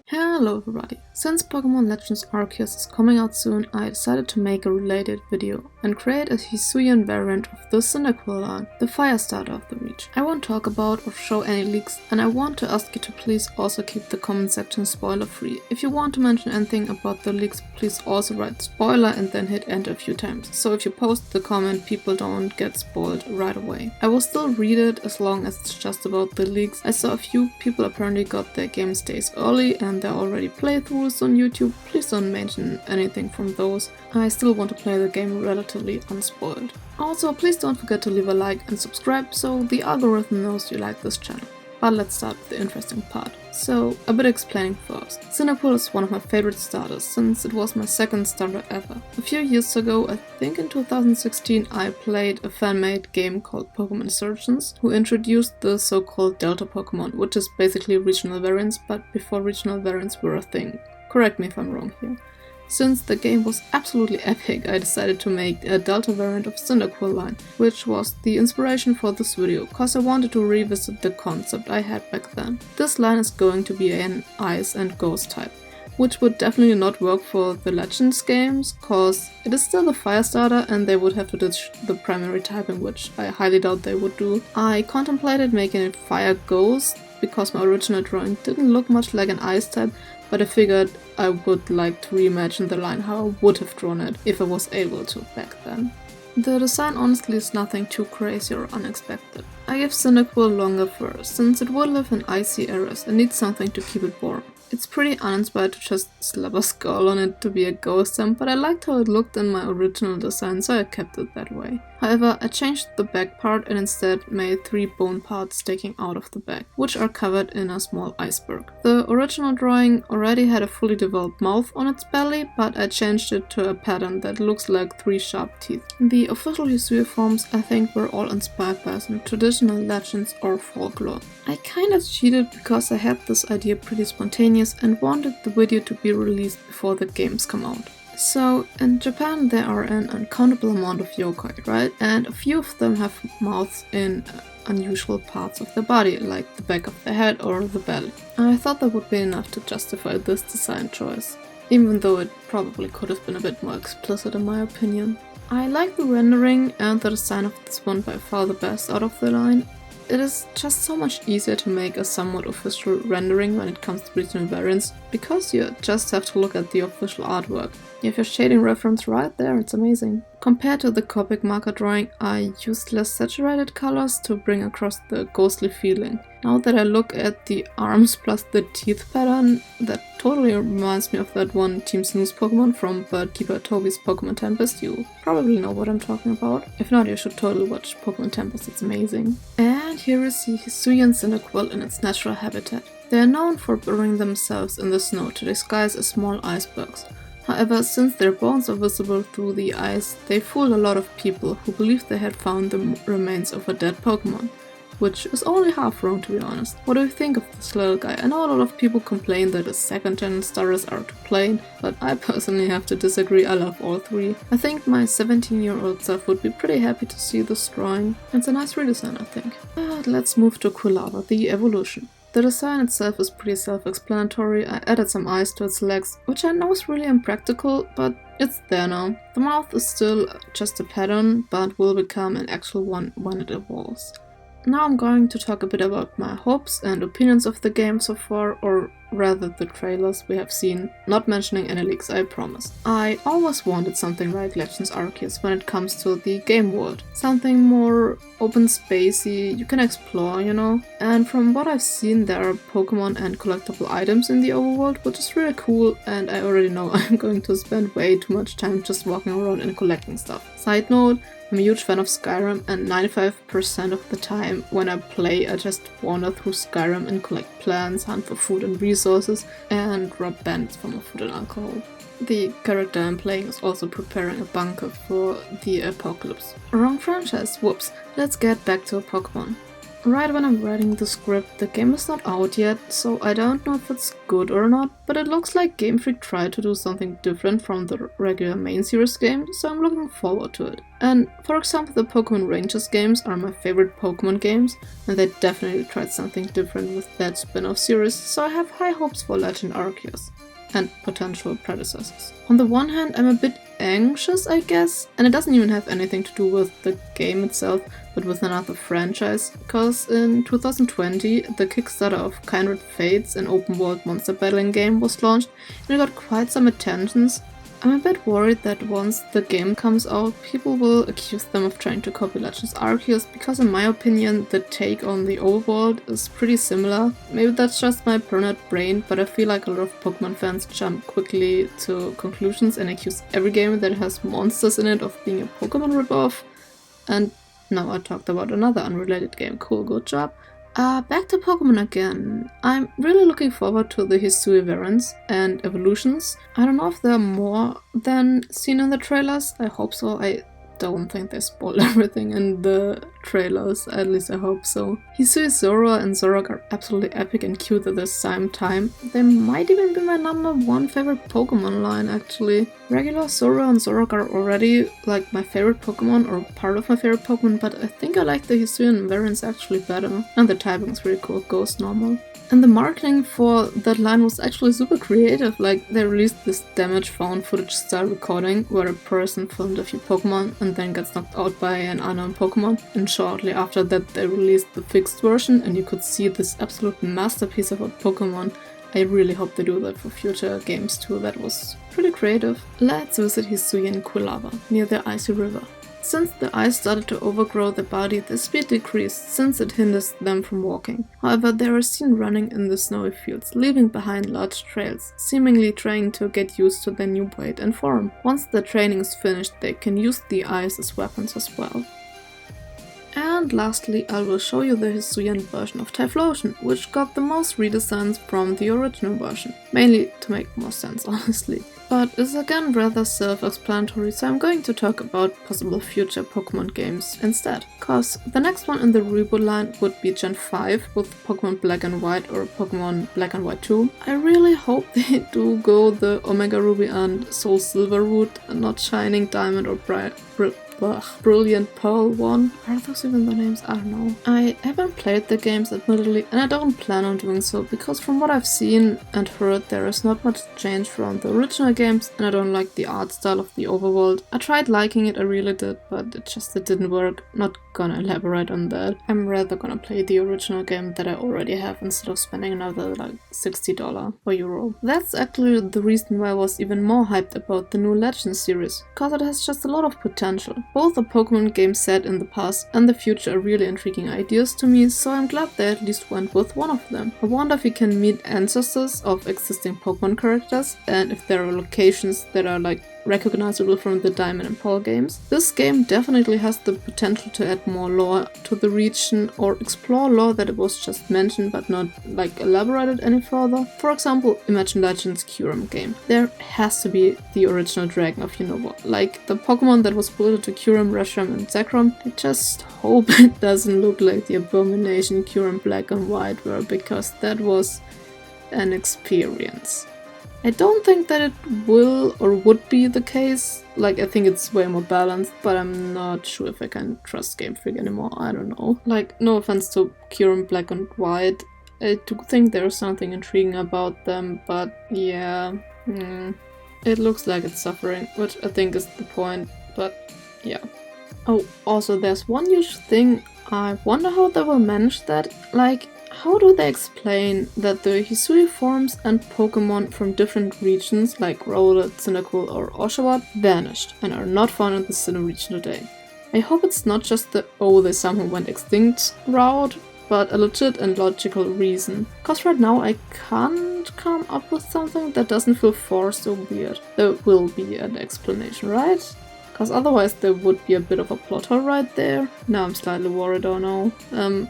Hello everybody! Since Pokémon Legends Arceus is coming out soon, I decided to make a related video and create a Hisuian variant of the Cyndaquil line, the fire starter of the region. I won't talk about or show any leaks, and I want to ask you to please also keep the comment section spoiler free. If you want to mention anything about the leaks, please also write spoiler and then hit enter a few times, so if you post the comment people don't get spoiled right away. I will still read it as long as it's just about the leaks. I saw a few people apparently got their games days early and there are already playthroughs on YouTube. Please don't mention anything from those. I still want to play the game relatively unspoiled. Also, please don't forget to leave a like and subscribe so the algorithm knows you like this channel. But let's start with the interesting part. So, a bit explaining first. Cyndaquil is one of my favorite starters, since it was my second starter ever. A few years ago, I think in 2016, I played a fan-made game called Pokémon Insurgents, who introduced the so-called Delta Pokémon, which is basically regional variants, but before regional variants were a thing. Correct me if I'm wrong here. Since the game was absolutely epic, I decided to make a Delta variant of Cyndaquil line, which was the inspiration for this video, cause I wanted to revisit the concept I had back then. This line is going to be an Ice and Ghost type, which would definitely not work for the Legends games, cause it is still the fire starter and they would have to ditch the primary typing, which I highly doubt they would do. I contemplated making it Fire Ghost, because my original drawing didn't look much like an Ice type, but I figured I would like to reimagine the line how I would have drawn it if I was able to back then. The design honestly is nothing too crazy or unexpected. I give Cyndaquil longer fur, since it will live in icy areas and needs something to keep it warm. It's pretty uninspired to just slap a skull on it to be a ghost type, but I liked how it looked in my original design, so I kept it that way. However, I changed the back part and instead made 3 bone parts sticking out of the back, which are covered in a small iceberg. The original drawing already had a fully developed mouth on its belly, but I changed it to a pattern that looks like 3 sharp teeth. The official Hisuian forms I think were all inspired by some traditional legends or folklore. I kinda cheated because I had this idea pretty spontaneous and wanted the video to be released before the games come out. So, in Japan there are an uncountable amount of yokai, right? And a few of them have mouths in unusual parts of their body, like the back of the head or the belly. I thought that would be enough to justify this design choice, even though it probably could have been a bit more explicit in my opinion. I like the rendering and the design of this one by far the best out of the line. It is just so much easier to make a somewhat official rendering when it comes to regional variants, because you just have to look at the official artwork. You have your shading reference right there, it's amazing. Compared to the Copic marker drawing, I used less saturated colors to bring across the ghostly feeling. Now that I look at the arms plus the teeth pattern, that totally reminds me of that one Team Snooze Pokemon from Birdkeeper Toby's Pokemon Tempest. You probably know what I'm talking about. If not, you should totally watch Pokemon Tempest, it's amazing. And here is the Hisuian Cyndaquil in its natural habitat. They are known for burying themselves in the snow to disguise as small icebergs. However, since their bones are visible through the ice, they fooled a lot of people who believed they had found the remains of a dead Pokemon. Which is only half wrong, to be honest. What do you think of this little guy? I know a lot of people complain that the second-gen starters are too plain, but I personally have to disagree. I love all 3. I think my 17-year-old self would be pretty happy to see this drawing. It's a nice redesign, I think. But let's move to Quilava, the evolution. The design itself is pretty self-explanatory. I added some eyes to its legs, which I know is really impractical, but it's there now. The mouth is still just a pattern, but will become an actual one when it evolves. Now I'm going to talk a bit about my hopes and opinions of the game so far, or rather the trailers we have seen, not mentioning any leaks, I promise. I always wanted something like Legends Arceus when it comes to the game world. Something more open spacey, you can explore, you know? And from what I've seen, there are Pokemon and collectible items in the overworld, which is really cool, and I already know I'm going to spend way too much time just walking around and collecting stuff. Side note, I'm a huge fan of Skyrim, and 95% of the time when I play I just wander through Skyrim and collect plants, hunt for food and resources, and rob bandits for more food and alcohol. The character I'm playing is also preparing a bunker for the apocalypse. Wrong franchise, whoops. Let's get back to Pokemon. Right when I'm writing the script, the game is not out yet, so I don't know if it's good or not, but it looks like Game Freak tried to do something different from the regular main series game, so I'm looking forward to it. And for example, the Pokémon Rangers games are my favorite Pokémon games, and they definitely tried something different with that spin-off series, so I have high hopes for Legend Arceus and potential predecessors. On the one hand, I'm a bit anxious, I guess, and it doesn't even have anything to do with the game itself, but with another franchise, because in 2020 the Kickstarter of Kindred Fates, an open world monster battling game, was launched and it got quite some attentions. I'm a bit worried that once the game comes out, people will accuse them of trying to copy Legends Arceus, because in my opinion the take on the overworld is pretty similar. Maybe that's just my paranoid brain, but I feel like a lot of Pokemon fans jump quickly to conclusions and accuse every game that has monsters in it of being a Pokemon ripoff. And now I talked about another unrelated game. Cool, good job. Back to Pokemon again. I'm really looking forward to the Hisui variants and evolutions. I don't know if there are more than seen in the trailers. I hope so. I don't think they spoiled everything in the trailers, at least I hope so. Hisui Zora and Zorok are absolutely epic and cute at the same time. They might even be my #1 favorite Pokemon line, actually. Regular Zora and Zorok are already like my favorite Pokemon, or part of my favorite Pokemon, but I think I like the Hisuian variants actually better. And the typing's really cool, goes normal. And the marketing for that line was actually super creative. Like, they released this damage found footage style recording where a person filmed a few Pokemon and then gets knocked out by an unknown Pokemon. And shortly after that they released the fixed version and you could see this absolute masterpiece of a Pokemon. I really hope they do that for future games too. That was pretty creative. Let's visit Hisuian Quilava near the icy river. Since the ice started to overgrow their body, their speed decreased since it hinders them from walking. However, they are seen running in the snowy fields, leaving behind large trails, seemingly trying to get used to their new weight and form. Once the training is finished, they can use the ice as weapons as well. And lastly, I will show you the Hisuian version of Typhlosion, which got the most redesigns from the original version. Mainly to make more sense, honestly. But is again rather self-explanatory, so I'm going to talk about possible future Pokemon games instead. Cause the next one in the reboot line would be Gen 5 with Pokemon Black and White or Pokemon Black and White 2. I really hope they do go the Omega Ruby and Soul Silver route, and not Shining Diamond or Brilliant Pearl 1. Are those even the names? I don't know. I haven't played the games admittedly, and I don't plan on doing so, because from what I've seen and heard there is not much change from the original games, and I don't like the art style of the overworld. I tried liking it, I really did, but it didn't work. Not gonna elaborate on that. I'm rather gonna play the original game that I already have instead of spending another like $60 or euro. That's actually the reason why I was even more hyped about the new Legends series, cause it has just a lot of potential. Both the Pokemon games set in the past and the future are really intriguing ideas to me, so I'm glad they at least went with one of them. I wonder if you can meet ancestors of existing Pokemon characters, and if there are locations that are like recognizable from the Diamond and Pearl games. This game definitely has the potential to add more lore to the region or explore lore that was just mentioned but not like elaborated any further. For example, imagine Legends Kyurem game. There has to be the original dragon of Unova, like the Pokemon that was built to Kyurem, Reshiram and Zekrom. I just hope it doesn't look like the abomination Kyurem Black and White were, because that was an experience. I don't think that it will or would be the case. Like, I think it's way more balanced, but I'm not sure if I can trust Game Freak anymore. I don't know. Like, no offense to Kyurem Black and White. I do think there's something intriguing about them, but yeah. It looks like it's suffering, which I think is the point, but yeah. Oh, also there's one huge thing. I wonder how they will manage that. Like, how do they explain that the Hisui forms and Pokemon from different regions like Rowlet, Cyndaquil or Oshawott vanished and are not found in the Sinnoh region today? I hope it's not just the "oh, they somehow went extinct" route, but a legit and logical reason. Cause right now I can't come up with something that doesn't feel forced or weird. There will be an explanation, right? Cause otherwise there would be a bit of a plot hole right there. Now I'm slightly worried, oh no.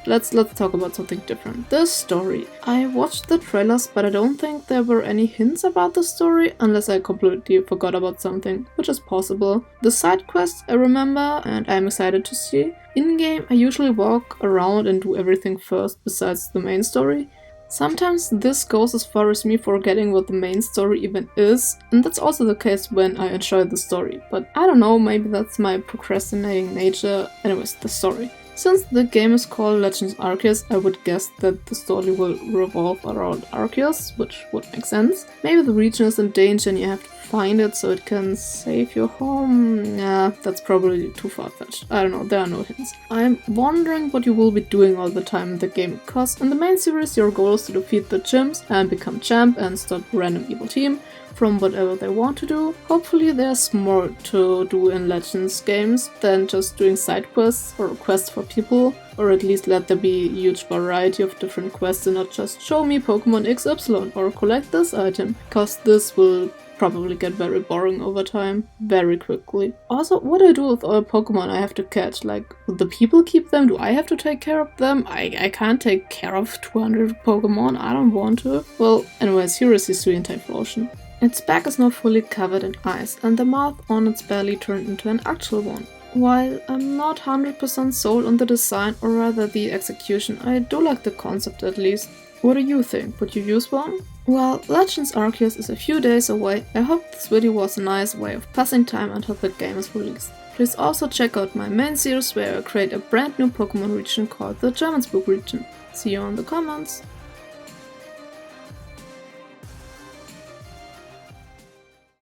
Let's talk about something different. The story. I watched the trailers, but I don't think there were any hints about the story, unless I completely forgot about something, which is possible. The side quests I remember, and I'm excited to see, In-game, I usually walk around and do everything first besides the main story. Sometimes this goes as far as me forgetting what the main story even is, and that's also the case when I enjoy the story, but I don't know, maybe that's my procrastinating nature. Anyways, the story. Since the game is called Legends Arceus, I would guess that the story will revolve around Arceus, which would make sense. Maybe the region is in danger and you have to find it so it can save your home. Yeah, that's probably too far-fetched. I don't know, there are no hints. I'm wondering what you will be doing all the time in the game, because in the main series your goal is to defeat the gyms and become champ and stop random evil team from whatever they want to do. Hopefully there's more to do in Legends games than just doing side quests or quests for people, or at least let there be a huge variety of different quests and not just show me Pokemon XY or collect this item, because this will probably get very boring over time, very quickly. Also, what do I do with all Pokemon I have to catch? Like, will the people keep them? Do I have to take care of them? I can't take care of 200 Pokemon, I don't want to. Well, anyways, here is Hisuian Typhlosion. Its back is now fully covered in ice, and the mouth on its belly turned into an actual one. While I'm not 100% sold on the design, or rather the execution, I do like the concept at least. What do you think? Would you use one? Well, Legends Arceus is a few days away. I hope this video was a nice way of passing time until the game is released. Please also check out my main series where I create a brand new Pokemon region called the Germansburg region. See you in the comments!